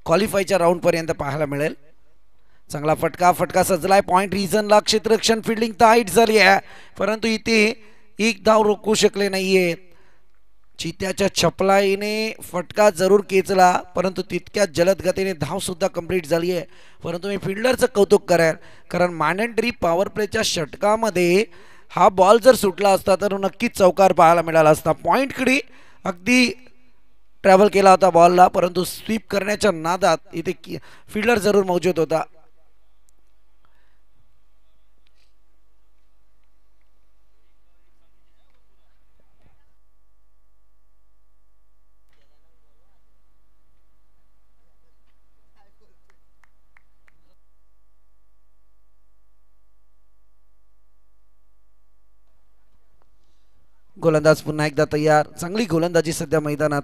क्वालिफायच्या round पर्यंत पाहायला मिळेल. चांगला फटका सजलाय पॉइंट रिजनला. क्षेत्ररक्षण फिल्डिंग टाईट झाली आहे, परंतु इथे एक धाव रोखू शकले नाहीये. चित्याच्या छपलाईने फटका जरूर केचला, परंतु तितक्याच जलद गतीने धाव सुद्धा कंप्लीट झाली आहे. परंतु मी फिल्डरचं कौतुक करेन, कारण मॅन्डेटरी पॉवर प्लेच्या षटकामध्ये हा बॉल जर सुटला असता तर नक्कीच चौकार पाहायला मिळाला असता. पॉईंटकडे अगदी ट्रॅव्हल केला होता बॉलला, परंतु स्वीप करण्याच्या नादात इथे फिल्डर जरूर मौजूद होता. गोलंदाज पुन्हा एकदा तयार. चांगली गोलंदाजी सध्या मैदानात.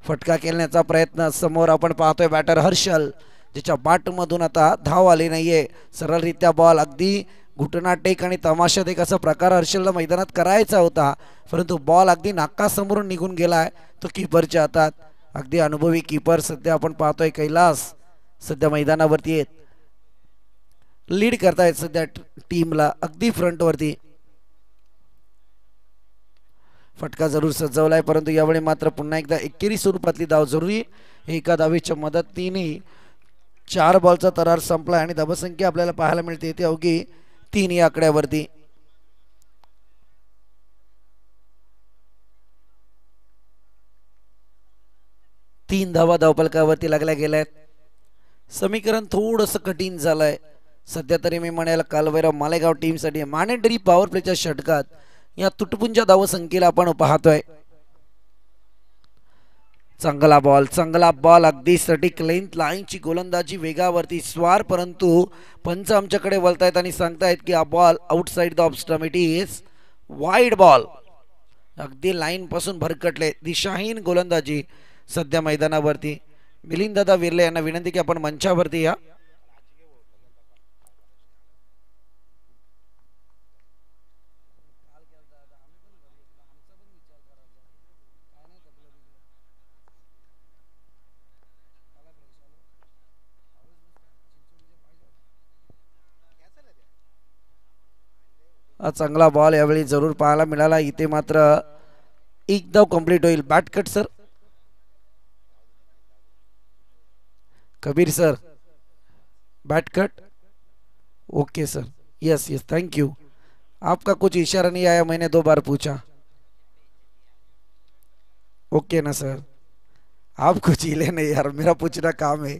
फटका खेळण्याचा प्रयत्न. समोर आपण पाहतोय बॅटर हर्षल, ज्याच्या बॅटमधून आता धाव आली नाहीये. सरळरित्या बॉल अगदी घुटना टेक आणि तमाशा टेक असा प्रकार हर्षलला मैदानात करायचा होता, परंतु बॉल अगदी नाकासमोरून निघून गेलाय तो कीपरच्या हातात. अगदी अनुभवी कीपर सध्या आपण पाहतोय कैलास सध्या मैदानावरती आहेत, लीड करतायत सध्या टीमला अगदी फ्रंटवरती. फटका जरूर सजवलाय, परंतु यावेळी मात्र पुन्हा एकदा एकेरी स्वरूपातली धाव जरुरी. एका धावेच्या मदतीने 4 बॉलचा तरार संपला आणि धावसंख्या आपल्याला पाहायला मिळते ती अवघी 3 या आकड्यावरती. तीन धावा धावफलकावरती लागल्या गेल्यात. समीकरण थोडंसं कठीण झालंय सध्या तरी मी म्हणेल कालभैरव मालेगाव टीमसाठी. मॅन्डेटरी पॉवर प्लेच्या षटकात या तुटपुंजा धावसंख्येला आपण पाहतोय. चांगला बॉल अगदी सटीक लेंथ लाईनची गोलंदाजी वेगावरती स्वार, परंतु पंच आमच्याकडे वळतायत आणि सांगतायत की हा ball outside the off stump, it is wide ball. अगदी लाईन पासून भरकटले. दिशाहीन गोलंदाजी सध्या मैदानावरती. मिलिंद दादा विर्ले यांना विनंती की आपण मंचावरती या. चांगला बॉल यावेळी जरूर पाहायला मिळाला. इथे मात्र एक धाव कंप्लीट होईल. Bat cut sir. Kabir sir bat cut. Okay sir, yes yes thank you. आपका कुछ इशारा नहीं आया, मैंने 2 बार पूछा. ओके ना सर, आप कुछ हिले नहीं यार, मेरा पूछना काम है.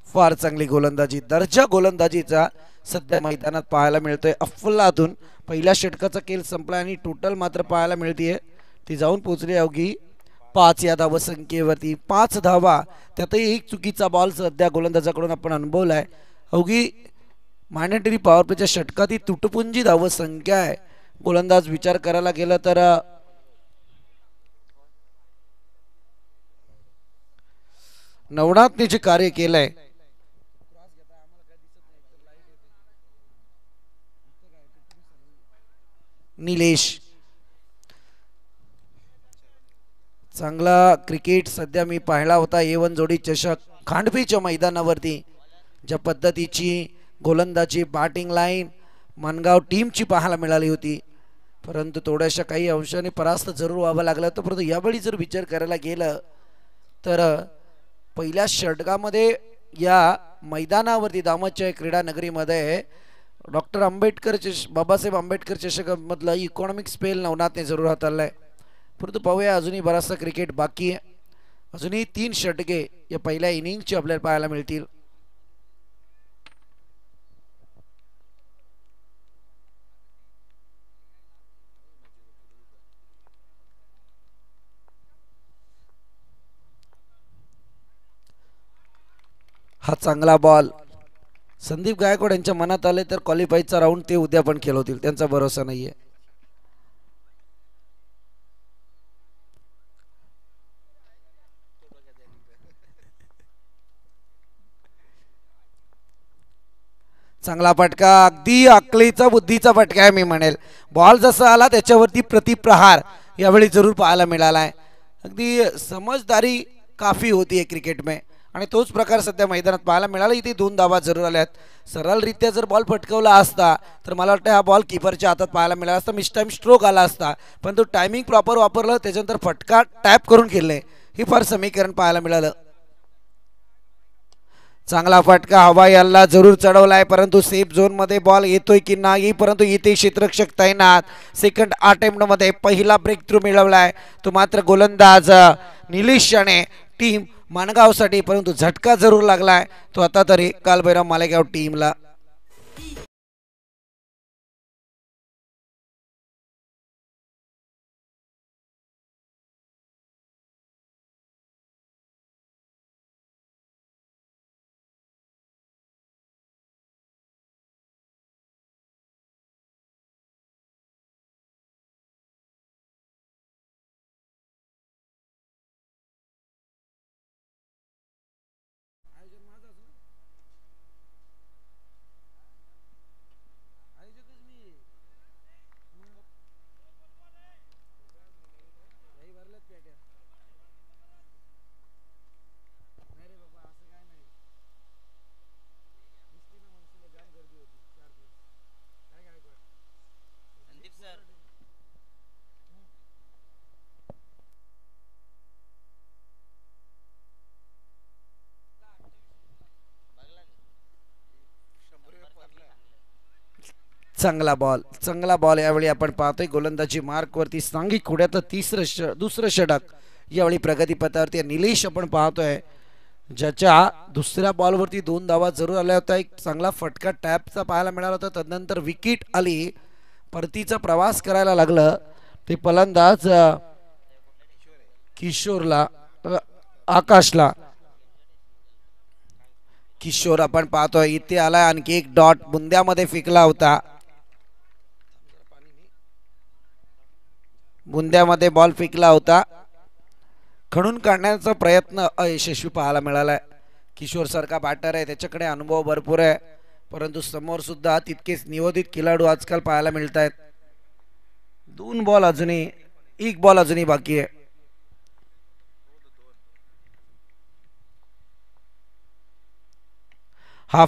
फार चांगली गोलंदाजी, दर्जा गोलंदाजीचा सध्या मैदानात पाहायला मिळतोय. अफलातून पहिल्या षटकाचा खेळ संपला आणि टोटल मात्र पाहायला मिळतीये ती जाऊन पोहोचली अवघी 5 या धावसंख्येवरती. 5 धावा, त्यातही एक चुकीचा बॉल सध्या गोलंदाजाकडून आपण अनुभवलाय. अवघी मॅन्डेटरी पॉवर प्लेच्या षटकात ही तुटपुंजी धावसंख्या आहे. गोलंदाज विचार करायला गेलं तर नवनाथने जे कार्य केलंय, निलेश चांगला क्रिकेट सध्या मी पाहिला होता. A1 जोडी चषक खांडपीच्या मैदानावरती ज्या पद्धतीची गोलंदाजी बॅटिंग लाईन मनगाव टीमची पाहायला मिळाली होती, परंतु थोड्याशा काही अंशाने परास्त जरूर व्हावं लागलं होतं. परंतु यावेळी जर विचार करायला गेलं तर पहिल्या षटकामध्ये या मैदानावरती दामोदच्या क्रीडा नगरीमध्ये डॉक्टर आंबेडकर बाबासाहेब आंबेडकर चषकामधला इकॉनॉमिक स्पेल नवनाथने जरूर हाताळलाय. परंतु पाहूया अजूनही बराचसा क्रिकेट बाकी आहे. अजूनही 3 षटके या पहिल्या इनिंगची आपल्याला पाहायला मिळतील. हा चांगला बॉल संदीप गायकवाड यांच्या मनात आले तर क्वालिफायचा राऊंड ते उद्या पण खेळवतील, त्यांचा भरोसा नाहीये. चांगला फटका, अगदी अकलेचा बुद्धीचा फटका आहे मी म्हणेल. बॉल जसा आला त्याच्यावरती प्रतिप्रहार यावेळी जरूर पाहायला मिळाला आहे. अगदी समजदारी काफी होती आहे क्रिकेट में आणि तोच प्रकार सध्या मैदानात पाहायला मिळाला. इथे 2 धावा जरूर आल्यात. सरळरित्या जर बॉल फटकवला असता तर मला वाटतं हा बॉल कीपरच्या हातात पाहायला मिळाला असता, मिस टाइम स्ट्रोक आला असता. पण तो टायमिंग प्रॉपर वापरलं, त्याच्यानंतर फटका टॅप करून खेळले, हे फार समीकरण पाहायला मिळालं. चांगला फटका हवा याला जरूर चढवलाय, परंतु सेफ झोन मध्ये बॉल येतोय की नाही, परंतु इथे क्षेत्ररक्षक तैनात. सेकंड अटेम्प्ट मध्ये पहिला ब्रेक थ्रू मिळवलाय तो मात्र गोलंदाज निलेश याने टीम माणगावसाठी, परंतु झटका जरूर लागलाय तो आता तरी कालभैरव मालेगाव टीमला. चांगला बॉल यावेळी आपण पाहतोय. गोलंदाजी मार्कवरती सांगी खोड्याचं दुसरं षटक यावेळी प्रगतीपथावरती निलेश आपण पाहतोय, ज्याच्या दुसऱ्या बॉलवरती 2 धावा जरूर आल्या होत्या. एक चांगला फटका टॅपचा पाहायला मिळाला होता, तदनंतर विकेट आली, परतीचा प्रवास करायला लागलं ते फलंदाज किशोरला, आकाशला. किशोर आपण पाहतोय इथे आलाय, आणखी एक डॉट बुंद्यामध्ये फेकला होता. बुंद्यामध्ये बॉल फेकला होता, खणून काढण्याचा प्रयत्न अयशस्वी पाहायला मिळालाय. किशोर सारखा बॅटर आहे, त्याच्याकडे अनुभव भरपूर आहे, परंतु समोर सुद्धा तितकेच नियोजित खेळाडू आजकाल पाहायला मिळत आहेत. 2 बॉल अजूनही, 1 बॉल अजूनही बाकी आहे. हा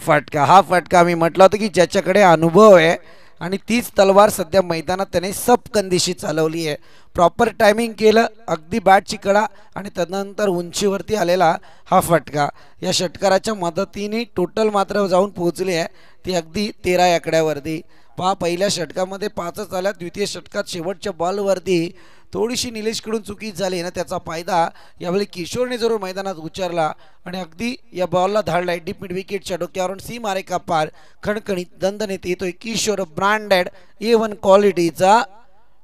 फटका मी म्हटलं होतं की ज्याच्याकडे अनुभव आहे आणि तीच तलवार सध्या मैदानात त्याने सबकंदिशी चालवली आहे. प्रॉपर टायमिंग केलं, अगदी बॅटची कडा आणि तदनंतर उंचीवरती आलेला हा फटका. या षटकाराच्या मदतीने टोटल मात्र जाऊन पोहोचली आहे ती अगदी 13 आकड्यावरती. पहा, पहिल्या षटकामध्ये 5च आल्या, द्वितीय षटकात शेवटच्या बॉलवरती थोडीशी निलेशकडून चुकी झाली ना, त्याचा फायदा यावेळी किशोरने जरूर मैदानात उचलला आणि अगदी या बॉलला धाडलाय डीप मिड विकेटच्या डोक्यावरून सीमारेखा पार. खणखणीत दणदणीत येतोय किशोर ब्रँडेड A1 क्वालिटीचा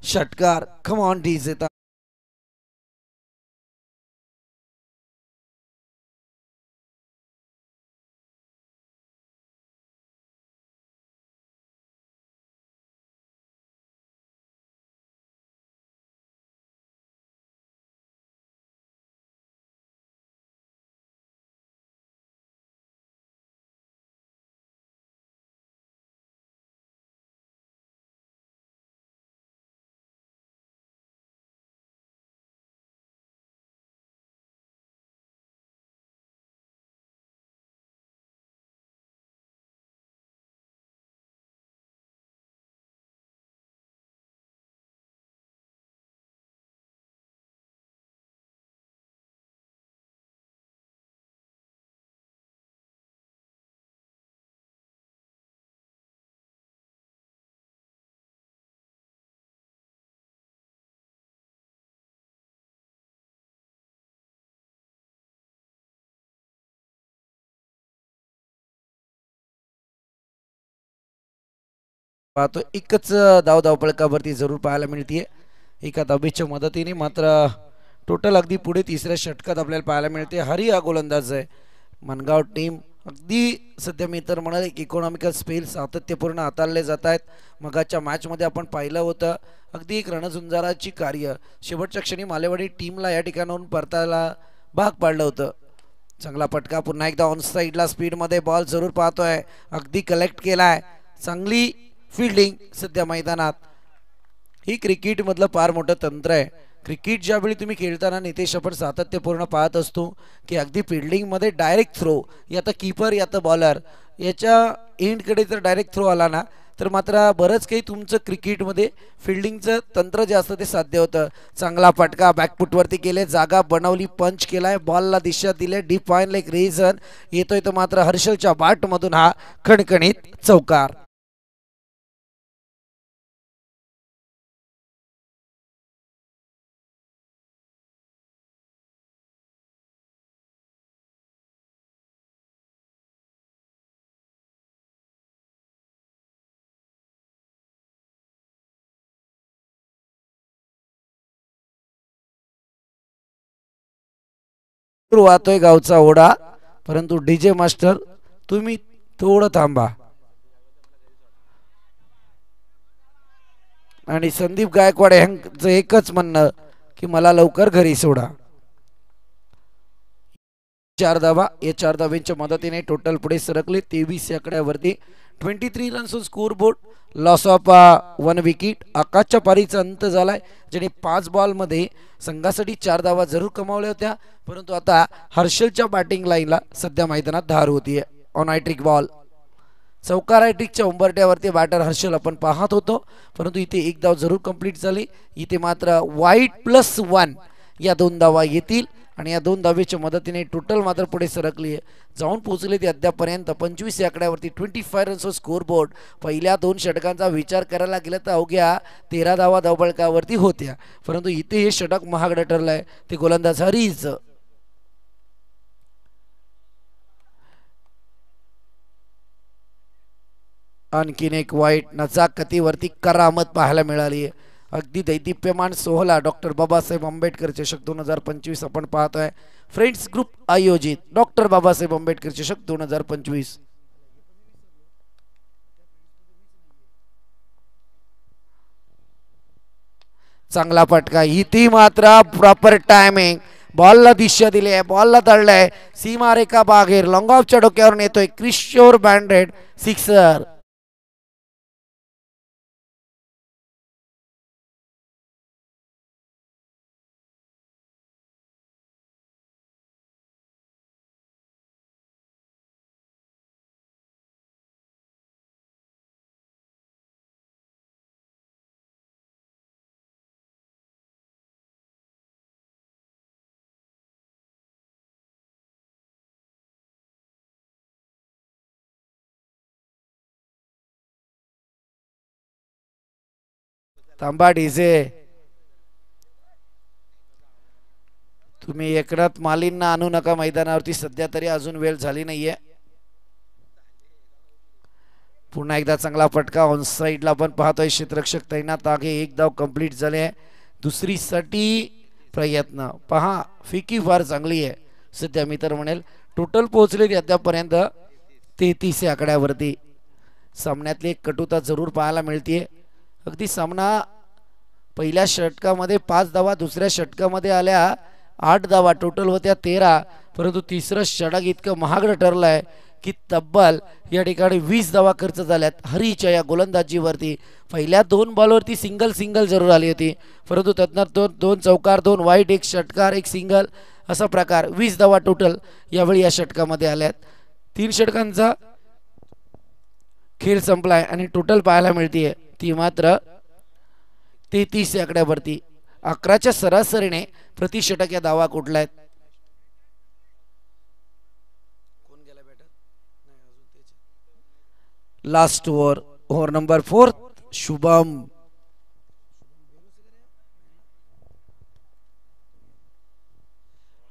षटकार. कम ऑन डीजे. पाहतो एकच धावपळकावरती जरूर पाहायला मिळते एका धाबीच्या मदतीने. मात्र टोटल अगदी पुढे 3ऱ्या षटकात आपल्याला पाहायला मिळते. हरी हा गोलंदाज आहे. मनगाव टीम अगदी सध्या मी तर म्हणाल एक इकॉनॉमिकल स्पेल सातत्यपूर्ण हाताळले जात आहेत. मगाच्या मॅचमध्ये आपण पाहिलं होतं अगदी एक रणझुंजाराची कार्य शेवटच्या क्षणी मालेवाडी टीमला या ठिकाणाहून परतायला भाग पाडलं होतं. चांगला फटका पुन्हा एकदा ऑन साइडला स्पीड मध्ये बॉल जरूर पाहतोय, अगदी कलेक्ट केलाय, चांगली फिल्डिंग सध्या मैदानात. ही क्रिकेट मधलं फार मोठं तंत्र आहे. क्रिकेट ज्यावेळी तुम्ही खेळताना नितेश आपण सातत्यपूर्ण पाहत असतो की अगदी फिल्डिंग मध्ये डायरेक्ट थ्रो, या तर कीपर या तर बॉलर याच्या एंडकडे जर डायरेक्ट थ्रो आला ना तर मात्र बरंच काही तुमचं क्रिकेटमध्ये फिल्डिंगचं तंत्र जे असतं ते साध्य होतं. चांगला फटका बॅकफुटवरती केले, जागा बनवली, पंच केलाय, बॉलला दिशा दिले, डीप फाईन लाईक रिझन येतोय तर मात्र हर्षलच्या बॅटमधून हा खणखणीत चौकार. वाहतोय गावचा ओढा, परंतु डीजे मास्टर तुम्ही थोडं थांबा. आणि संदीप गायकवाड यांचं एकच म्हणणं की मला लवकर घरी सोडा. 4 धावा, या 4 धावांच्या मदतीने टोटल पुढे सरकले 23 आकड्यावरती. 23 runs on scoreboard. Loss of 1 wicket. आकाशच्या पारीचा अंत झालाय, ज्याने 5 बॉलमध्ये संघासाठी 4 धावा जरूर कमावल्या होत्या, परंतु आता हर्षलच्या बॅटिंग लाईनला सध्या मैदानात धार होतीये. ऑन हायट्रिक बॉल, चौकार हायट्रिकच्या उंबरट्यावरती बॅटर हर्षल आपण पाहत होतो, परंतु इथे एक धाव जरूर कंप्लीट झाली. इथे मात्र वाईट +1 या 2 धावा येतील आणि या 2 धावेच्या मदतीने टोटल मात्र पुढे सरकली आहे, जाऊन पोहोचले ते अद्यापर्यंत 25 आकड्यावरती. 25 रन्स स्कोर बोर्ड. पहिल्या 2 षटकांचा विचार करायला गेला तर अवघ्या 13 धावा धावबळकावरती होत्या, परंतु इथे हे षटक महागडं ठरलंय. ते गोलंदाज हरीज आणखीन एक वाईट नजाकतीवरती करामत पाहायला मिळाली आहे. अगदी दैदिप्यमान सोहळा डॉक्टर बाबासाहेब आंबेडकर चषक 2025 आपण पाहतोय. फ्रेंड्स ग्रुप आयोजित डॉक्टर बाबासाहेब आंबेडकर चषक 2025. चांगला फटका, इथे मात्र प्रॉपर टायमिंग, बॉलला दिशा दिली आहे, बॉलला तळलंय, सीमारेखा बाहेर, लॉंग ऑफच्या डोक्यावरून येतोय क्रिशोर बँडेड, सिक्सर. थांबा डीजे, तुम्ही एकनाथ मालींना आणू नका मैदानावरती सध्या तरी, अजून वेळ झाली नाहीये. पुन्हा एकदा चांगला फटका ऑन साइडला आपण पाहतोय, क्षेत्ररक्षक तैनात आहे. एक धाव कंप्लीट झाले, दुसरी साठी प्रयत्न पहा. फिकी फार चांगली आहे सध्या, मी तर म्हणेल टोटल पोहोचले आतापर्यंत 33 आकड्यावरती. सामन्यातली एक कटुता जरूर पाहायला मिळते. अगदी सामना पहिल्या षटकामध्ये 5 धावा, दुसऱ्या षटकामध्ये आल्या 8 धावा, टोटल होत्या 13, परंतु तिसरं षटक इतकं महागडं ठरलंय की तब्बल या ठिकाणी 20 धावा खर्च झाल्यात हरीच्या या गोलंदाजीवरती. पहिल्या 2 बॉलवरती सिंगल जरूर आली होती, परंतु त्यातनं 2 चौकार, 2 वाईट, 1 षटकार, 1 सिंगल, असा प्रकार 20 धावा टोटल यावेळी या षटकामध्ये आल्यात. 3 षटकांचा खेळ संपलाय आणि टोटल पाहायला मिळतीये ती मात्र 33 आकड्यावरती. 11च्या सरासरीने प्रति षटक या धावा कुठल्या आहेत. Last over number 4, Shubham.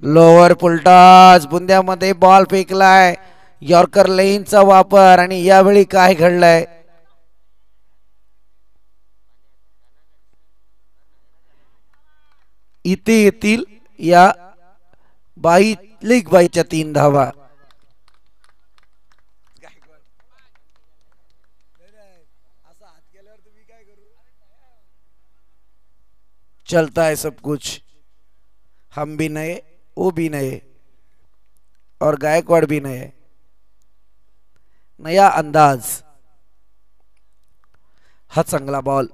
Lower full toss, बुंद्यामध्ये बॉल फेकलाय, यॉर्कर लेनचा वापर, आणि यावेळी काय घडलंय. इथे येतील या बाईच्या 3 धावा. चलता है सब कुछ, हम भी नए वो भी नए. और गायकवाड भी नहीं है. नया अंदाज. हा चांगला बॉल.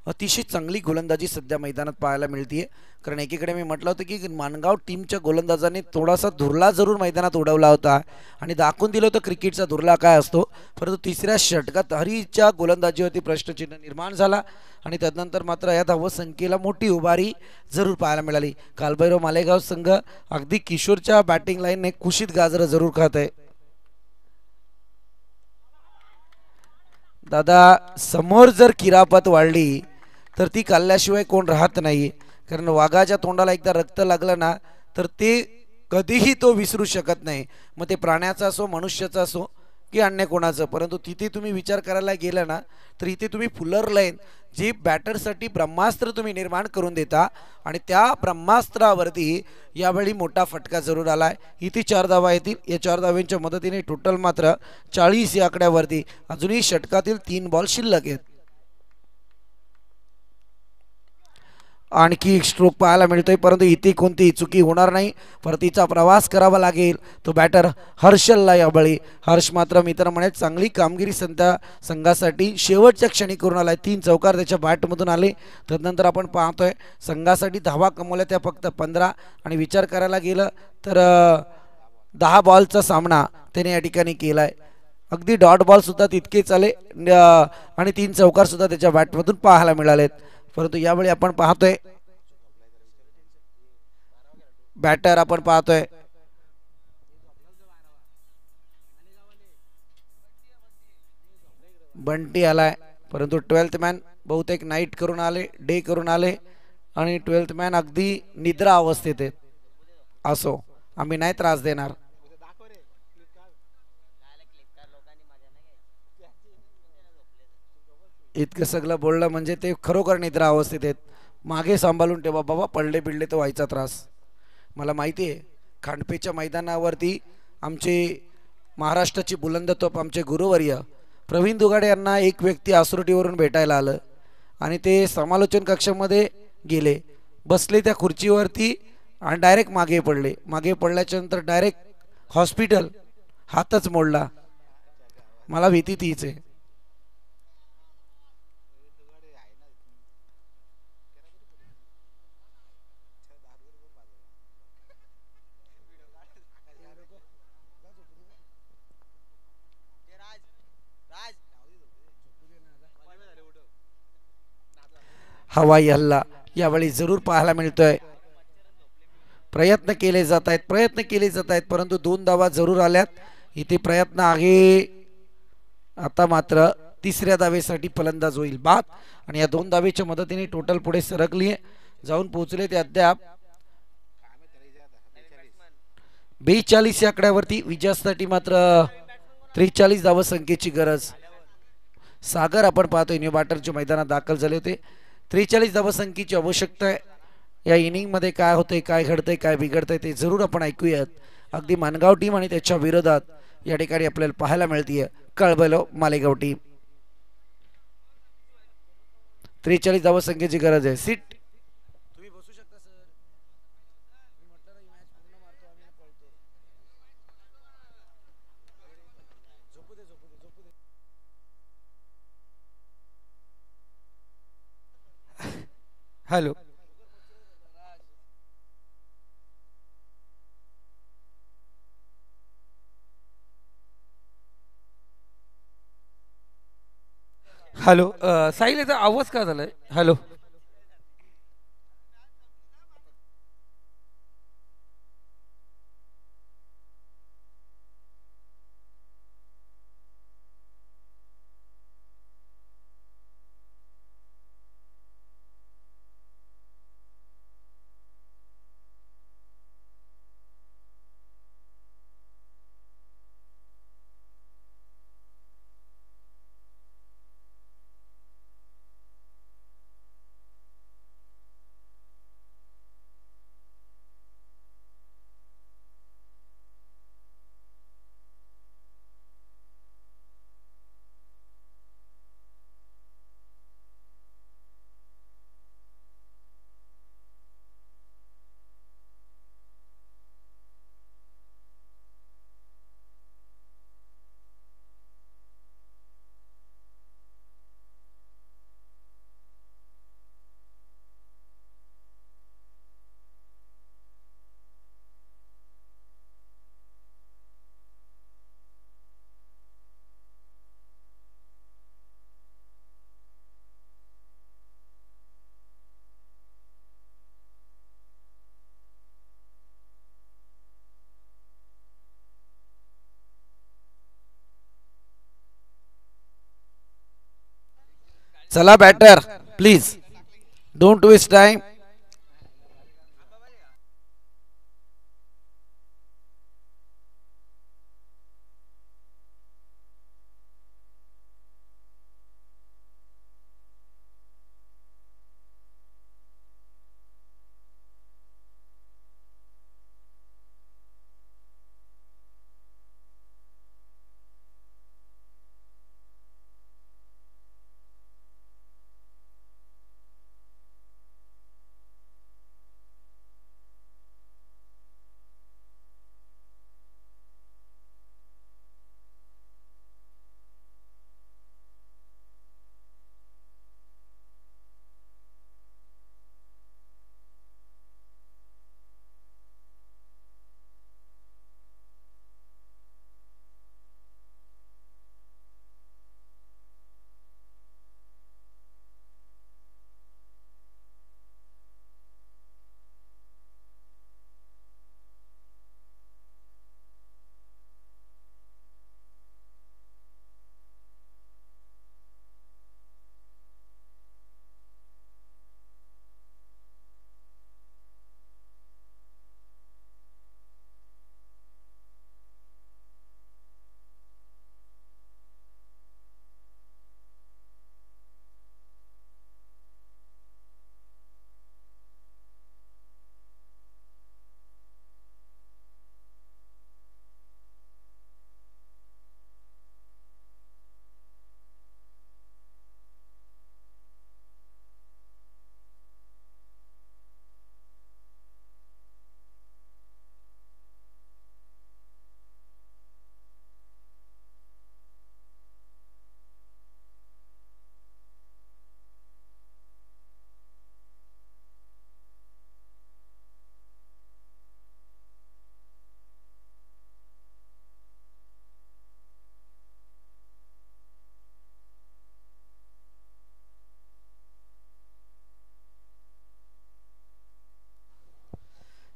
अतिशय चांगली गोलंदाजी सध्या मैदानात पाहायला मिळतीये. कारण एकीकडे मी म्हटलं होतं की मानगाव टीमच्या गोलंदाजाने थोडासा धुरला जरूर मैदानात उडवला होता आणि दाखवून दिलं होतं क्रिकेटचा धुरला काय असतो. परंतु तिसऱ्या षटकात हरीच्या गोलंदाजीवरती प्रश्नचिन्ह निर्माण झाला आणि त्यानंतर मात्र या धावसंख्येला मोठी उभारी जरूर पाहायला मिळाली. कालभैरव मालेगाव संघ अगदी किशोरच्या बॅटिंग लाईनने कुशीत गाजर जरूर खात आहे. दादा समोर जर किरापत वाढली तर ती काढल्याशिवाय कोण राहत नाही. कारण वाघाच्या तोंडाला एकदा रक्त लागलं ना तर ते कधीही तो विसरू शकत नाही. मग ते प्राण्याचा असो मनुष्याचा असो की अन्य कोणाचं. परंतु तिथे तुम्ही विचार करायला गेला ना तर इथे तुम्ही फुलर लाईन जी बॅटरसाठी ब्रह्मास्त्र तुम्ही निर्माण करून देता आणि त्या ब्रह्मास्त्रावरती यावेळी मोठा फटका जरूर आलाय. इथे 4 धावा येतील. या 4 धावांच्या मदतीने टोटल मात्र 40 या आकड्यावरती. अजूनही षटकातील 3 बॉल शिल्लक आहेत. आणखी एक स्ट्रोक पाहायला मिळतोय परंतु इथे कोणतीही चुकी होणार नाही. परतीचा प्रवास करावा लागेल तो बॅटर हर्षलला यावेळी. हर्ष मात्र मित्र म्हणे चांगली कामगिरी संघासाठी शेवटच्या क्षणी करून आलाय. 3 चौकार त्याच्या बॅटमधून आले. तदनंतर आपण पाहतोय संघासाठी धावा कमवल्या त्या फक्त 15 आणि विचार करायला गेलं तर 10 बॉलचा सामना त्याने या ठिकाणी केलाय. अगदी डॉट बॉल सुद्धा तितकेच आले आणि 3 चौकार सुद्धा त्याच्या बॅटमधून पाहायला मिळालेत. परंतु यावेळी आपण पाहतोय बॅटर आपण पाहतोय बंटी आलाय. परंतु 12th मॅन बहुतेक नाईट करून आले डे करून आले आणि 12th मॅन अगदी निद्रा अवस्थेत आहेत. असो आम्ही नाही त्रास देणार. इतकं सगळं बोललं म्हणजे ते खरोखर निद्रा अवस्थेत आहेत. मागे सांभाळून ठेवा बाबा. पडले बिडले तर व्हायचा त्रास. मला माहिती आहे खांडपेच्या मैदानावरती आमचे महाराष्ट्राची बुलंद तोप आमचे गुरुवर्य प्रवीण दुगाडे यांना एक व्यक्ती आसरोटीवरून भेटायला आलं आणि ते समालोचन कक्षामध्ये गेले. बसले त्या खुर्चीवरती आणि डायरेक्ट मागे पडले. मागे पडल्याच्या नंतर डायरेक्ट हॉस्पिटल. हातच मोडला. मला भीती तीच आहे. हवाई हल्ला यावेळी जरूर पाहायला मिळतोय. प्रयत्न केले जात आहेत परंतु 2 धावा जरूर आल्यात. इथे प्रयत्न आहे. आता मात्र तिसऱ्या धावेसाठी फलंदाज होईल बाद आणि या 2 धावेच्या मदतीने टोटल पुढे सरकली जाऊन पोहोचले ते अद्याप 42 या आकड्यावरती. विजयासाठी मात्र 43 धावसंख्येची गरज. सागर आपण पाहतोय न्यू बॅटरच्या मैदानात दाखल झाले होते. 43 धावसंख्येची आवश्यकता आहे. या इनिंग मध्ये काय होतंय काय घडतंय काय बिघडतंय ते जरूर आपण ऐकूयात. अगदी मानगाव टीम आणि त्याच्या विरोधात या ठिकाणी आपल्याला पाहायला मिळतीये कालभैरव मालेगाव टीम. 43 धावसंख्येची गरज आहे. सीट तुम्ही बसू शकता सर. मी म्हटलं ना मॅच पूर्ण मारतो आम्ही पळतो. झोपू दे झोपू दे झोपू दे. हॅलो हॅलो साहिल याचा आवाज का झालाय. हॅलो चला batter please don't waste time.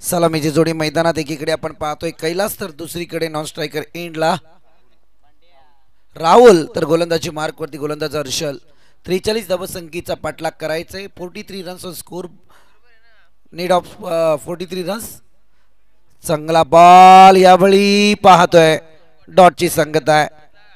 सलामीची जोडी मैदानात एकीकडे आपण पाहतोय कैलास तर दुसरीकडे नॉन स्ट्रायकर एंडला राहुल तर गोलंदाजी मार्क वरती गोलंदाज हर्षल. 43 धावसंख्येचा पाठलाग करायचा आहे. 43 runs on score need of 43 runs. चांगला बॉल यावेळी पाहतोय डॉटची संगत आहे.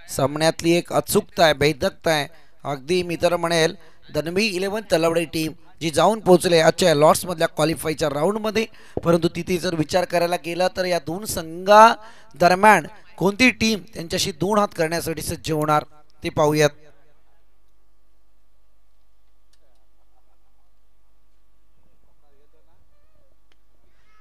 सामन्यातली एक अचूकता आहे भेदकता आहे. अगदी मी तर म्हणेल दनवी 11 तलवडे टीम जी जाऊन पोहोचले आजच्या लॉर्ड्स मधल्या क्वालिफायच्या राऊंड मध्ये. परंतु तिथे जर विचार करायला गेला तर या दोन संघा दरम्यान कोणती टीम त्यांच्याशी दोन हात करण्यासाठी सज्ज होणार ते पाहूयात.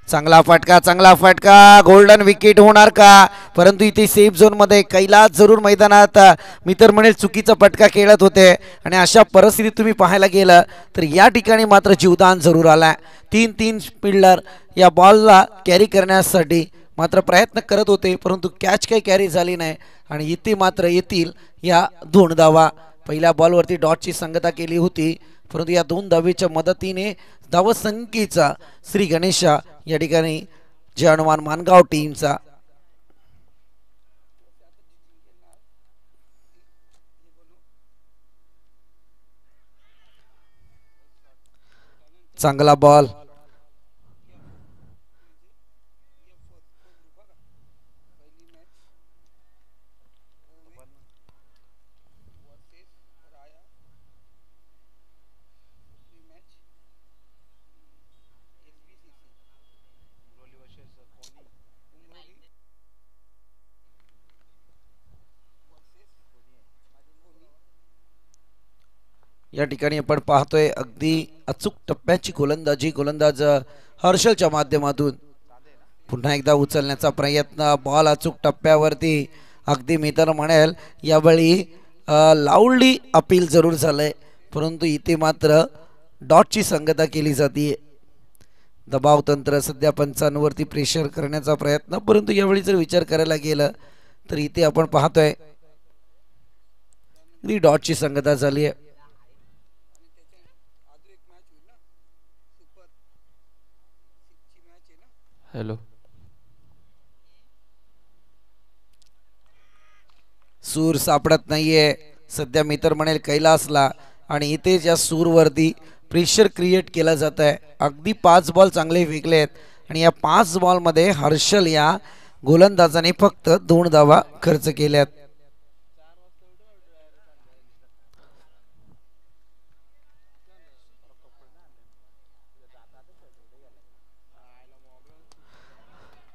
चांगला फटका गोल्डन विकेट होणार का. परंतु इथे सेफ झोन मध्ये कैलास जरूर मैदानात मी तर म्हणेल चुकीचा फटका खेळत होते आणि अशा परिस्थितीत तुम्ही पाहायला गेलं तर या ठिकाणी मात्र जीवदान जरूर आलाय. 3 फिल्डर या बॉलला कॅरी करण्यासाठी मात्र प्रयत्न करत होते परंतु कॅच काही कॅरी झाली नाही आणि इथे मात्र येतील या दोन धावा. पहिल्या बॉलवरती डॉटची संगता केली होती परंतु या दोन धावेच्या मदतीने धावसंख्येचा श्री गणेशा या ठिकाणी जे हनुमान मानगाव टीमचा चांगला बॉल. या ठिकाणी आपण पाहतोय अगदी अचूक टप्प्याची गोलंदाजी गोलंदाज हर्षलच्या माध्यमातून पुन्हा एकदा उचलण्याचा प्रयत्न. बॉल अचूक टप्प्यावरती अगदी मी तर म्हणेल यावेळी लाऊडली अपील जरूर झालंय परंतु इथे मात्र डॉटची संगता केली जाते. दबाव तंत्र सध्या पंचांवरती प्रेशर करण्याचा प्रयत्न परंतु यावेळी जर विचार करायला गेलं तर इथे आपण पाहतोय डॉटची संगता झाली आहे. हॅलो सूर सापडत नाहीये सध्या मी तर म्हणेल कैलासला आणि इथे या सूरवरती प्रेशर क्रिएट केलं जात आहे. अगदी 5 बॉल चांगले फेकले आहेत आणि या 5 बॉलमध्ये हर्षल या गोलंदाजाने फक्त 2 धावा खर्च केल्यात.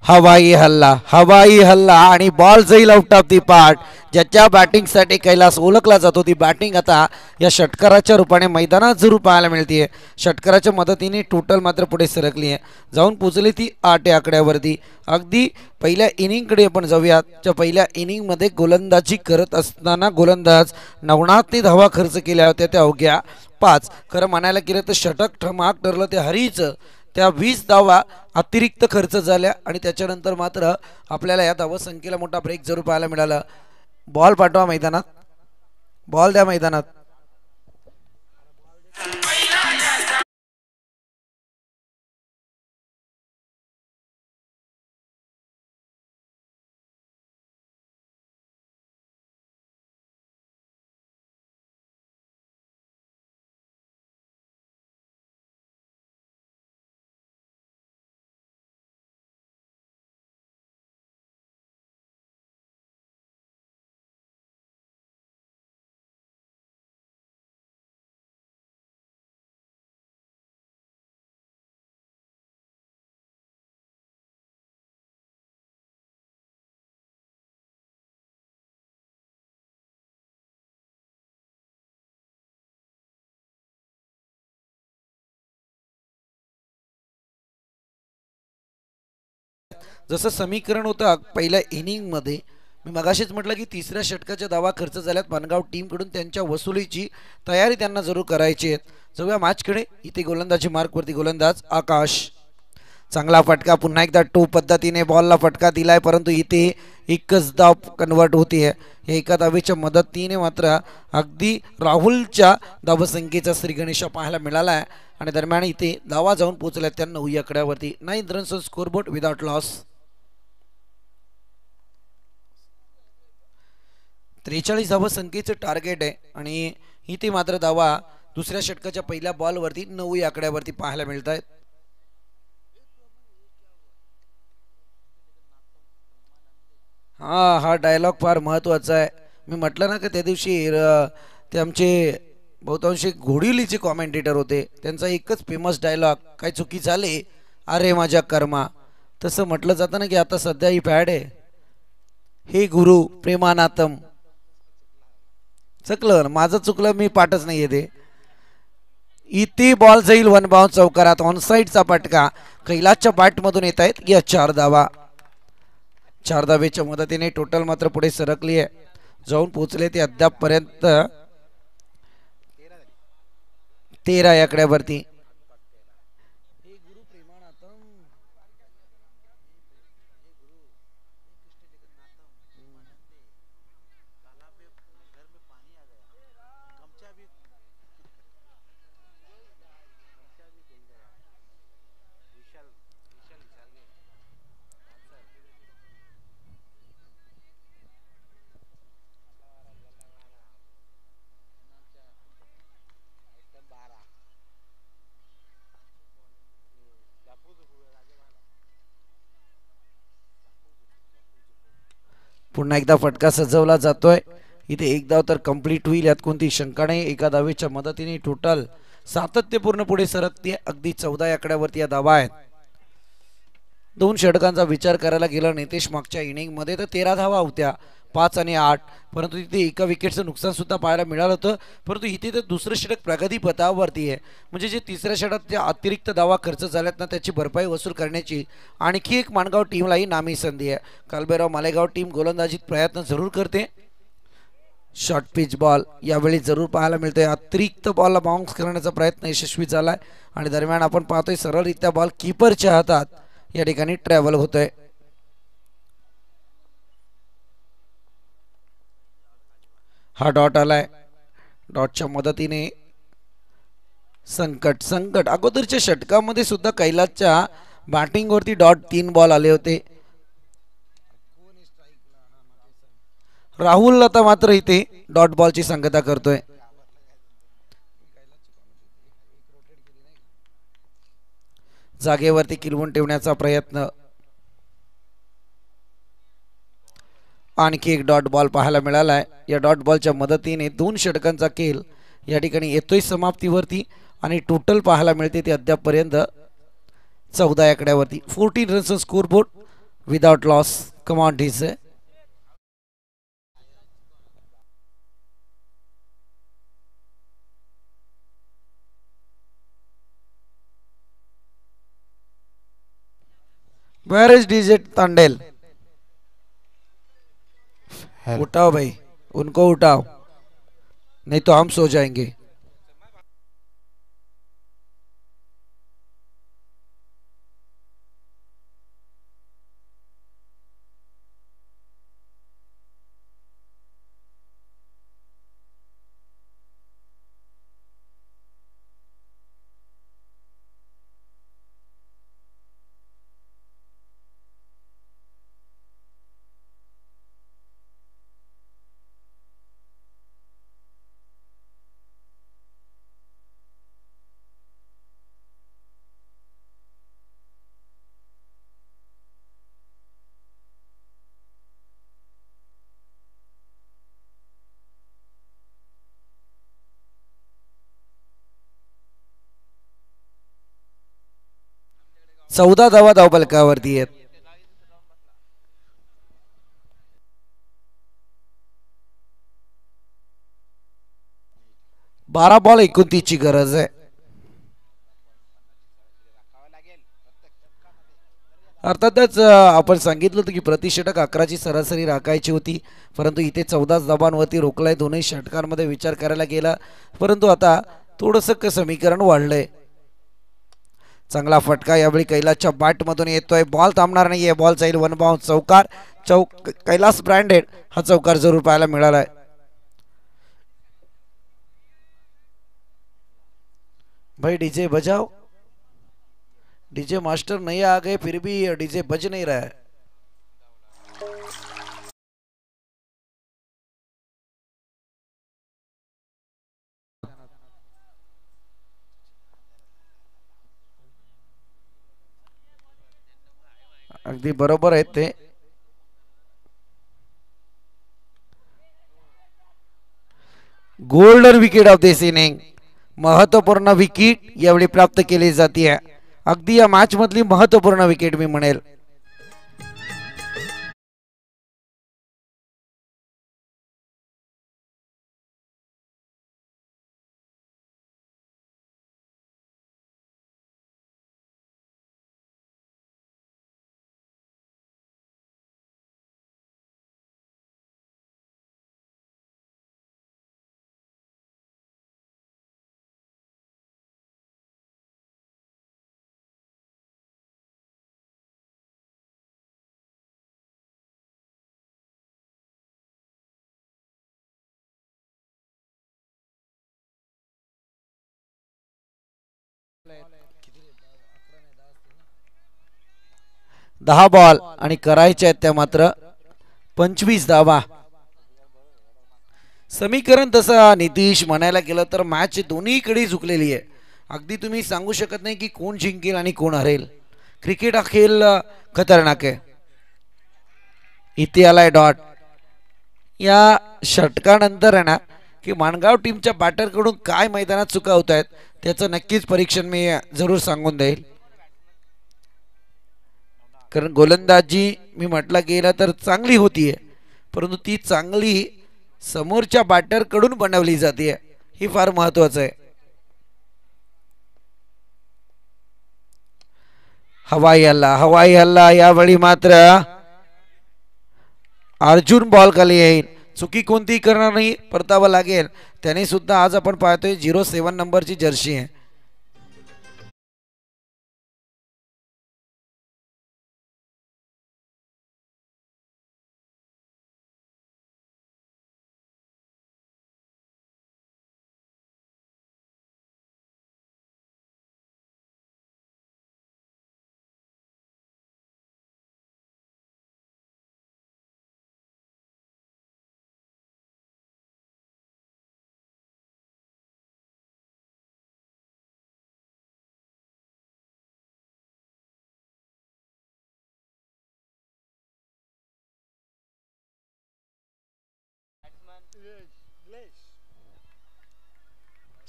हवाई हल्ला आणि बॉल जाईल आउट ऑफ दी पार्ट. ज्याच्या बॅटिंगसाठी कैलास ओळखला जातो ती बॅटिंग आता या षटकाराच्या रूपाने मैदानात जरूर पाहायला मिळते. षटकाराच्या मदतीने टोटल मात्र पुढे सरकली आहे, जाऊन पोचली ती 8 आकड्यावरती. अगदी पहिल्या इनिंगकडे आपण जाऊयात. पहिल्या इनिंगमध्ये गोलंदाजी करत असताना गोलंदाज नवनाथने धावा खर्च केल्या होत्या त्या अवघ्या 5. खरं म्हणायला गेलं तर षटक ठमाक ठरलं ते हरीच. त्या 20 धावा अतिरिक्त खर्च झाल्या आणि त्याच्यानंतर मात्र आपल्याला या धावसंख्येला मोठा ब्रेक जरूर पाहायला मिळाला. बॉल पाठवा मैदानात, बॉल द्या मैदानात. जसं समीकरण होतं पहिल्या इनिंगमध्ये, मी मगाशीच म्हटलं की तिसऱ्या षटकाच्या धावा खर्च झाल्यात मानगाव टीमकडून. त्यांच्या वसुलीची तयारी त्यांना जरूर करायची आहे. जाऊया मॅचकडे. इथे गोलंदाजी मार्कवरती गोलंदाज आकाश. चांगला फटका, पुन्हा एकदा टो पद्धतीने बॉलला फटका दिलाय, परंतु इथे एकच धाव कन्वर्ट होती आहे. या एका धावेच्या मदतीने मात्र अगदी राहुलच्या धावसंख्येचा श्रीगणेशा पाहायला मिळाला आहे. आणि दरम्यान इथे धावा जाऊन पोहोचल्या त्या 9 आकड्यावरती. 9 runs on scoreboard without loss. 43 धावसंख्येचं टार्गेट आहे आणि इथे मात्र धावा दुसऱ्या षटकाच्या पहिल्या बॉलवरती 9 आकड्यावरती पाहायला मिळत आहेत. हा डायलॉग फार महत्त्वाचा आहे. मी म्हटलं ना की त्या दिवशी ते आमचे बहुतांशी घोडिवलीचे कॉमेंटेटर होते, त्यांचा एकच फेमस डायलॉग, काय चुकी झाली अरे माझ्या कर्मा. तसं म्हटलं जातं ना की आता सध्या ही फॅड आहे, हे गुरु प्रेमानाथम. चुकलं माझं, चुकलं, मी पाठच नाही येते. इथे बॉल जाईल वन बाउंड चौकारात. ऑनसाईडचा फटका कैलासच्या बॅटमधून येत आहेत या 4 धावा. 4 धावेच्या मदतीने टोटल मात्र पुढे सरकली आहे, जाऊन पोहोचले ते अद्यापपर्यंत 13 आकड्यावरती. पुन्हा एकदा फटका सजवला जातोय. इथे एक धाव तर कंप्लीट होईल, यात कोणती शंका नाही. एका धावेच्या मदतीने टोटल सातत्यपूर्ण पुढे सरकते. अगदी 14 आकड्यावरती या धावा आहेत. 2 षटकांचा विचार करायला गेला नितेश मागच्या इनिंगमध्ये तर 13 धावा होत्या, 5 आणि 8, परंतु तिथे एका विकेटचं नुकसान सुद्धा पाहायला मिळालं होतं. परंतु इथे तर दुसरं षटक प्रगतीपथावरती आहे, म्हणजे जे तिसऱ्या षटकात ज्या अतिरिक्त धावा खर्च झाल्यात ना त्याची भरपाई वसूल करण्याची आणखी एक माणगाव टीमलाही नामी संधी आहे. कालबेराव मालेगाव टीम गोलंदाजीत प्रयत्न जरूर करते. शॉर्ट पिच बॉल यावेळी जरूर पाहायला मिळतोय. अतिरिक्त बॉलला बाउन्स करण्याचा प्रयत्न यशस्वी झालाय आणि दरम्यान आपण पाहतोय सरळरित्या बॉल कीपरच्या हातात या ठिकाणी ट्रॅव्हल होतोय. हा डॉट आलाय, डॉटच्या मदतीने संकट अगोदरच्या षटकामध्ये सुद्धा कैलासच्या बॅटिंगवरती डॉट 3 बॉल आले होते. राहुल आता मात्र इथे डॉट बॉलची संगता करतोय. जागेवरती किलवून ठेवण्याचा प्रयत्न. आणखी एक डॉट बॉल पाहायला मिळाला आहे. या डॉट बॉलच्या मदतीने 2 षटकांचा खेळ या ठिकाणी येतोय समाप्तीवरती आणि टोटल पाहायला मिळते ते अद्यापपर्यंत 14 आकड्यावरती. 14 runs scoreboard without loss. Come on DJ. Where is DJ Tandel? उठाओ भाई, उनको उठाओ, नहीं तो हम सो जाएंगे. चौदा धावा धावफलकावरती आहेत. बारा बॉल 29 ची गरज आहे. अर्थातच आपण सांगितलं होतं की प्रति षटक 11ची सरासरी राखायची होती, परंतु इथे 14 धाबांवरती रोखलाय. दोन्ही षटकांमध्ये विचार करायला गेला, परंतु आता थोडंसं समीकरण वाढलंय. चांगला फटका यावेळी कैलासच्या बॅटमधून येतोय. बॉल थांबणार नाहीये. बॉल जाईल वन बाउंस. चौकार. कैलास ब्रँडेड हा चौकार जरूर पाहायला मिळालाय. भाई डीजे बजाओ. डीजे मास्टर नहीं आ गए फिर भी डीजे बज नहीं रहा है. अगदी बरोबर आहेत ते. Golden wicket of this inning. महत्वपूर्ण विकेट यावेळी प्राप्त केली जाते. अगदी या मॅच मधली महत्वपूर्ण विकेट मी म्हणेल. दहा बॉल आणि करायच्या आहेत त्या मात्र 25 धावा. समीकरण तसं नितीश म्हणायला गेलं तर मॅच दोन्हीकडे झुकलेली आहे. अगदी तुम्ही सांगू शकत नाही की कोण जिंकेल आणि कोण हरेल. क्रिकेट हा खेळ खतरनाक आहे. इथे आलाय डॉट. या षटकानंतर आहे ना की माणगाव टीमच्या बॅटरकडून काय मैदानात चुका होत आहेत त्याचं नक्कीच परीक्षण मी जरूर सांगून देईल. कारण गोलंदाजी मी म्हटलं गेलं तर चांगली होतीये, परंतु ती चांगली समोरच्या बॅटरकडून बनवली जाते. ही फार महत्वाचं आहे. हवाई हल्ला यावेळी मात्र अर्जुन बॉल खाली येईल. चुकी कोणतीही करणार नाही, परतावं लागेल. त्याने सुद्धा आज आपण पाहतोय 07 नंबरची जर्सी आहे.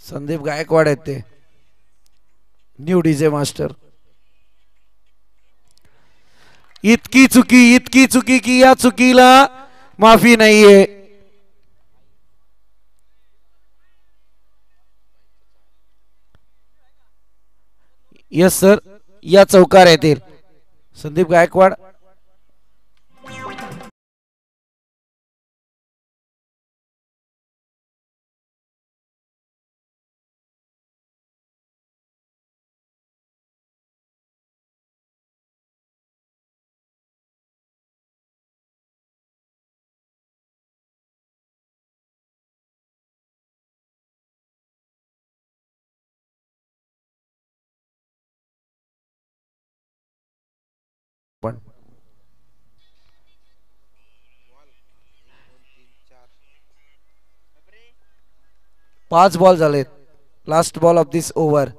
संदीप गायकवाड आहेत ते, न्यू डीजे मास्टर. इतकी चुकी की या चुकीला माफी नाहीये. यस सर, या चौकार येतील. संदीप गायकवाड पण 5 बॉल झालेत. Last ball of this over.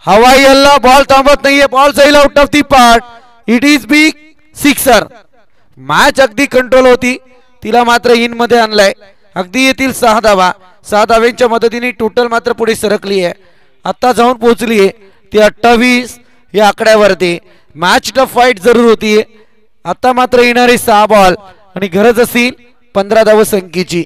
हवाई हल्ला, बॉल थांबत नाहीये, बॉल जाईल out of the part. It is big sixer. Match अगदी कंट्रोल होती, तिला मात्र इन मध्ये आणलाय. अगदी येतील 6 धावा. 6 धाव्यांच्या मदतीने टोटल मात्र पुढे सरकली आहे. आता जाऊन पोहोचली आहे ती 28 या आकड्यावरती. मॅच टफ फाईट जरूर होती. आता मात्र येणारे 6 बॉल आणि गरज असेल 15 धाव संख्येची.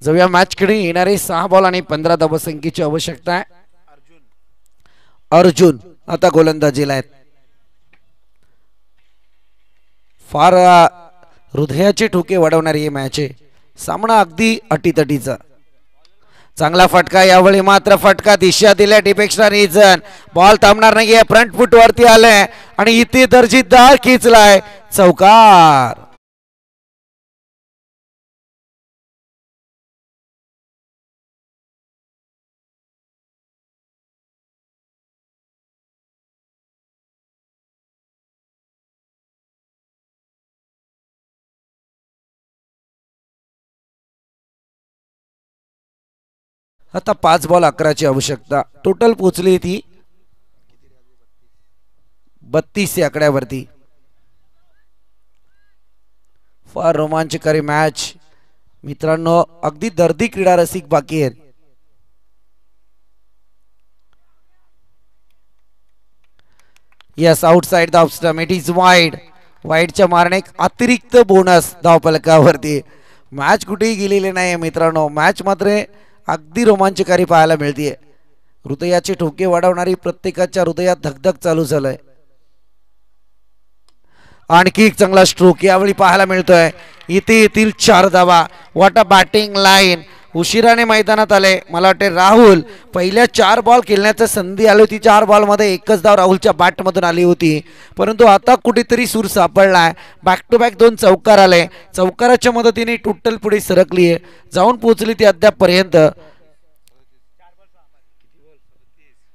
जाऊया मॅच कडे. येणारे 6 बॉल आणि 15 धाव संख्येची आवश्यकता आहे. अर्जुन आता गोलंदाजीला आहेत. फार हृदयाचे ठोके वाढवणारी ही मॅच आहे. सामना अगदी अटीतटीचा. चांगला फटका, यावेळी मात्र फटका दिशा दिल्या डिपेक्षा रिजन. बॉल थांबणार नाहीये, फ्रंट फुट वरती आलाय आणि इथे दर्जेदार खेचलाय, चौकार. आता 5 बॉल 11 ची आवश्यकता. टोटल पोहोचली ती 32 या आकड्यावरती. फार रोमांचकारी मॅच मित्रांनो. अगदी दर्दी क्रीडा रसिक बाकी आहेत. Yes, outside the off stump. It is wide. वाईडच्या मारणे एक अतिरिक्त बोनस धावफलकावरती. मॅच कुठेही गेलेले नाही मित्रांनो. मॅच मात्र अगदी रोमांचकारी पाहायला मिळते. हृदयाचे ठोके वाढवणारी, प्रत्येकाच्या हृदयात धगधग चालू झालंय. आणखी एक चांगला स्ट्रोक यावेळी पाहायला मिळतोय. इथे येतील 4 धावा. What a batting line. उशिराने मैदानात आले. मला वाटते राहुल पहिल्या 4 बॉल खेळण्याची संधी आली होती. 4 बॉल मध्ये एकच धाव राहुलच्या बॅट मधून आली होती, परंतु आता कुठेतरी सूर सापडलाय. बॅक टू बॅक 2 चौकार आले. चौकाराच्या मदतीने टोटल पुढे सरकली आहे, जाऊन पोहोचली ती अद्याप पर्यंत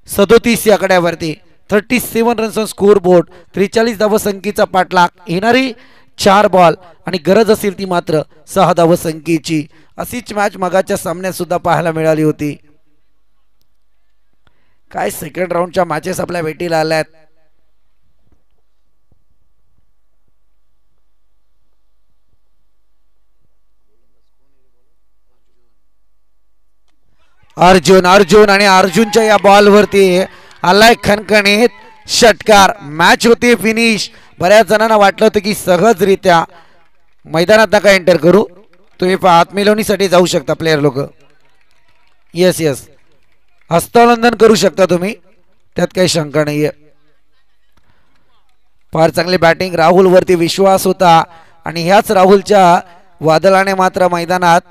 37 या आकड्यावरती. 37 रन्स स्कोर बोर्ड. 43 धाव संख्येचा पाठलाग. येणारी 4 बॉल आणि गरज असेल ती मात्र 6 धाव संख्येची. अशीच मॅच मगाच्या सामन्यात सुद्धा पाहायला मिळाली होती. काय सेकंड राऊंडच्या मॅचेस आपल्या भेटीला आल्यात. अर्जुन आणि अर्जुनच्या या बॉल वरती आलाय खणखणीत षटकार. मॅच होती फिनिश. बऱ्याच जणांना वाटलं होतं की सहजरित्या मैदानात नका एंटर करू, तुम्ही हात मिळवणीसाठी जाऊ शकता प्लेयर लोक. येस येस, हस्तांदोलन करू शकता तुम्ही, त्यात काही शंका नाहीये. फार चांगली बॅटिंग. राहुल वरती विश्वास होता आणि ह्याच राहुलच्या वादळाने मात्र मैदानात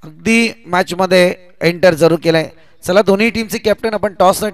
अगदी मॅच मध्ये एंटर जरूर केलाय. चला, दोन्ही टीमचे कॅप्टन आपण टॉस